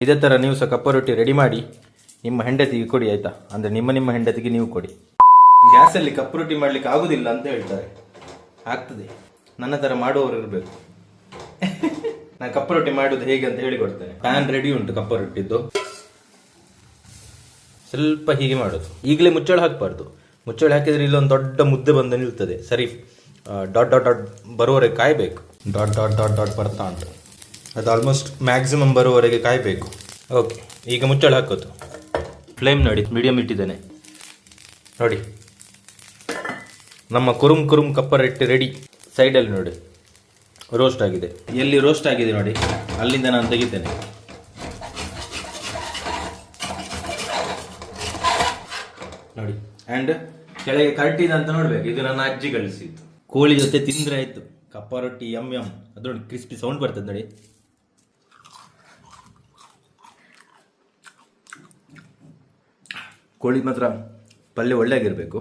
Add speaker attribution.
Speaker 1: ಇದೇ ಥರ ನೀವು ಸಹ ಕಪ್ಪ ರೊಟ್ಟಿ ರೆಡಿ ಮಾಡಿ ನಿಮ್ಮ ಹೆಂಡತಿಗೆ ಕೊಡಿ ಆಯಿತಾ. ಅಂದರೆ ನಿಮ್ಮ ಹೆಂಡತಿಗೆ ನೀವು ಕೊಡಿ. ಗ್ಯಾಸಲ್ಲಿ ಕಪ್ಪು ರೊಟ್ಟಿ ಮಾಡಲಿಕ್ಕೆ ಆಗೋದಿಲ್ಲ ಅಂತ ಹೇಳ್ತಾರೆ. ಆಗ್ತದೆ, ನನ್ನ ಥರ ಮಾಡುವವರು ಇರಬೇಕು. ನಾನು ಕಪ್ಪು ರೊಟ್ಟಿ ಮಾಡೋದು ಹೇಗೆ ಅಂತ ಹೇಳಿಕೊಡ್ತೇನೆ. ಪ್ಯಾನ್ ರೆಡಿ ಉಂಟು ಕಪ್ಪ ರೊಟ್ಟಿದ್ದು. ಸ್ವಲ್ಪ ಹೀಗೆ ಮಾಡೋದು. ಈಗಲೇ ಮುಚ್ಚಳ ಹಾಕಬಾರ್ದು. ಮುಚ್ಚಳ ಹಾಕಿದರೆ ಇಲ್ಲೊಂದು ದೊಡ್ಡ ಮುದ್ದೆ ಬಂದು ನಿಲ್ತದೆ. ಸರಿ, ಡಾಟ್ ಡಾಟ್ ಡಾಟ್ ಬರುವವರೆಗೆ ಕಾಯಬೇಕು. ಡಾಟ್ ಡಾಟ್ ಡಾಟ್ ಡಾಟ್ ಬರ್ತಾ ಉಂಟು. ಅದು ಆಲ್ಮೋಸ್ಟ್ ಮ್ಯಾಕ್ಸಿಮಮ್ ಬರುವವರೆಗೆ ಕಾಯಬೇಕು. ಓಕೆ, ಈಗ ಮುಚ್ಚಳ ಹಾಕೋದು. ಫ್ಲೇಮ್ ನೋಡಿ, ಮೀಡಿಯಮ್ ಇಟ್ಟಿದ್ದೇನೆ ನೋಡಿ. ನಮ್ಮ ಕುರುಮ್ ಕಪ್ಪ ರೊಟ್ಟಿ ರೆಡಿ. ಸೈಡಲ್ಲಿ ನೋಡಿ ರೋಸ್ಟ್ ಆಗಿದೆ. ಎಲ್ಲಿ ರೋಸ್ಟ್ ಆಗಿದೆ ನೋಡಿ ಅಲ್ಲಿಂದ ನಾನು ತೆಗಿತೇನೆ. ನೋಡಿ, ಆ್ಯಂಡ್ ಕೆಳಗೆ ಕರ್ಟಿದೆ ಅಂತ ನೋಡ್ಬೇಕು. ಇದು ನನ್ನ ಅಜ್ಜಿ ಕಳಿಸಿದ್ದು. ಕೋಳಿ ಜೊತೆ ತಿಂದರೆ ಆಯ್ತು ಕಪ್ಪ ರೊಟ್ಟಿ. M M. ಅದು ನೋಡಿ ಕ್ರಿಸ್ಪಿ ಸೌಂಡ್ ಬರ್ತದೆ ನೋಡಿ. ಕೋಳಿ ಮಾತ್ರ ಪಲ್ಯ ಒಳ್ಳೆ ಆಗಿರಬೇಕು.